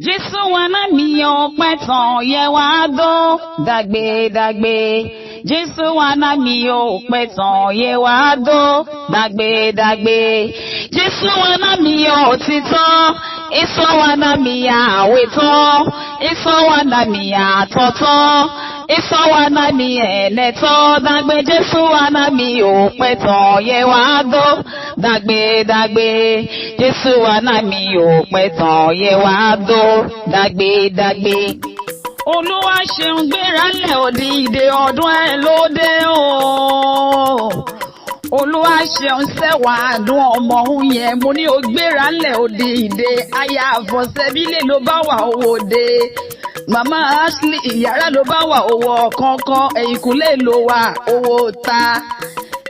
Jésù wa náà mi ọpẹ́ tán yẹ wá dó dàgbé. Jésù wa náà mi ọpẹ́ tán yẹ wá dó dàgbé. Jésù wa náà mi òtítọ́, ìsọ wa náà mi àwẹ̀tọ́, ìsọ wa náà mi àtọ̀tọ́, ìsọ wa náà mi ẹ̀lẹ́tọ́ dàgbé. Jésù wa náà mi ọpẹ́ tán yẹ wá dó dàgbé. Jésù wa náà mi ọpẹ́ tán yẹ wá dó dàgbé. Olúwa ṣeun gbéralẹ̀ òdìdè ọdún ẹ̀ lóde o. Olúwa ṣeun sẹ́wà dún ọmọ òun yẹn, mo ní o gbéralẹ̀ òdìdè aya àfọ̀sẹ́bílẹ̀ ló bá wà owó de. Màmá Ashley ìyàrá ló bá wà owó ọ̀kánkán, ẹ̀yìnkùlé ló wà owó ta.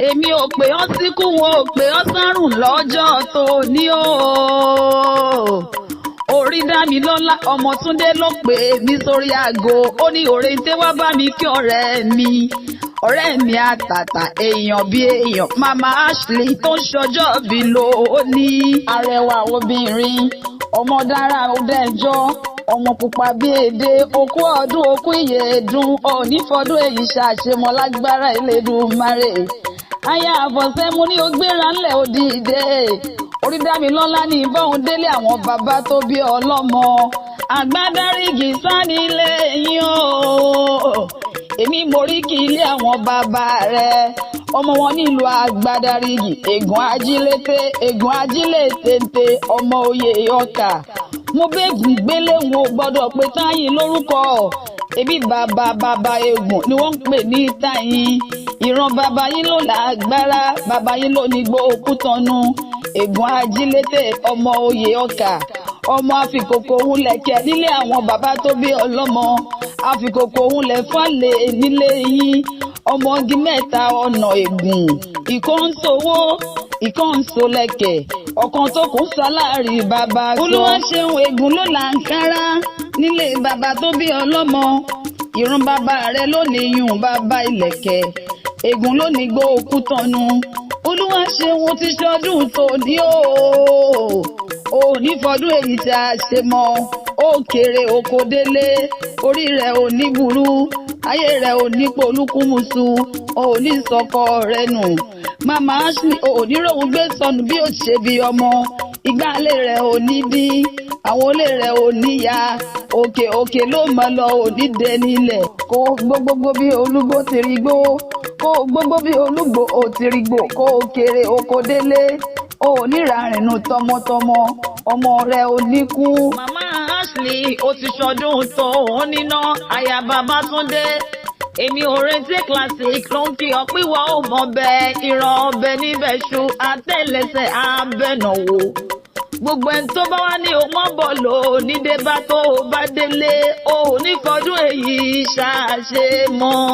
Èmi ò pè ọ́ síkú, wọn ò pè ọ́ sárùn lọ́jọ́ tó ní o. Orí dá mi lọ́lá, ọmọ Túndé ló pè mí sórí aago. Ó ní Orente'Classic wá bá mi kí ọ̀rẹ́ mi àtàtà èèyàn bí èèyàn. Màmá Ashley tó ń ṣọjọ́ bí ló ní. Arẹwà obìnrin, ọmọ dára ó dẹjọ́, ọmọ pupa bí èdè, okú ọdún okú ìyèdún, òní fọdún èyí ṣàṣemọ lágbára Elédùmarè. Aya àfọ̀sẹ́ mo ní o gbéra ńlẹ̀ òdìdè. Orí dá mi lọ́lá ní ìbọn délé àwọn bàbá tó bí ọlọ́mọ. Àgbádárígì sánilé yín o. Èmi moríkì ilé àwọn bàbá rẹ̀. Ọmọ wọn nílùú Àgbádárígì, Egun ajílétéńté, ọmọ oyè ọkà. Mo bẹ́gùn gbélé wọn ò gbọ́dọ̀ pé Táyìn lórúkọ. Ebi bàbá Egun ni wọ́n ń pè ní Táyìn. Ìran bàbá yín ló lágbára, bàbá yín ló ní gbó òkútọ́nu. Egun ajílété, ọmọ oyè ọkà. Ọmọ àfikòkò òun lẹ̀kẹ̀ nílé àwọn bàbá tó bí ọlọ́mọ. Àfikòkò òun lẹ̀ fálè nílé yín. Ọmọ igi mẹ́ta ọ̀nà Egun. Ìkan ń sowó, ìkan ń so lẹ̀kẹ̀. Ọ̀kan tó kù sáláàrí bàbá sọ. Olúwa ṣeun Egun ló làǹkárá nílé bàbá tó bí ọlọ́mọ. Ìran bàbá rẹ̀ ló ní yùn bàbá ìlẹ̀kẹ̀. Egun ló ní gbó òkútọ́nu. Olúwa ṣeun ti ṣọdún tòní o. Òní fọdún èyí tí a ṣe mọ́. Ó kéré oko délé. Orí rẹ̀ ò ní burú. Ayé rẹ̀ ò ní polúkúmuṣu. Òní sọkọ rẹ̀ nù. Màmá Ashley òní ròhun gbé sọnù bí ó ṣe bí ọmọ. Ìgbálé rẹ̀ ò ní dí. Àwọn olè rẹ̀ ò ní ya. Òkè ló mọ̀ lọ òní dé nílẹ̀. Kó gbogbo bí olúgbó ti rí gbó. Kó gbogbo bí olúgbó ò ti rí gbó. Kó kéré oko délé. Ó níràrìnù tọmọtọmọ. Ọmọ rẹ̀ ò ní kú. Màmá Ashley ó ti ṣọdún tó òun níná. Aya bàbá Túndé. Èmi Orente'Classic ló ń kí ọ píwọ́ ò mọ bẹ́ẹ̀. Ìran ọbẹ̀ níbẹ̀ ṣu àtẹ̀lẹsẹ̀ abẹ́nàwó. Gbogbo ẹni tó bá wá ní o mọ́ bọ̀ lò ní débá tó bá délé. O ò ní fọdún èyí ṣàṣe mọ́.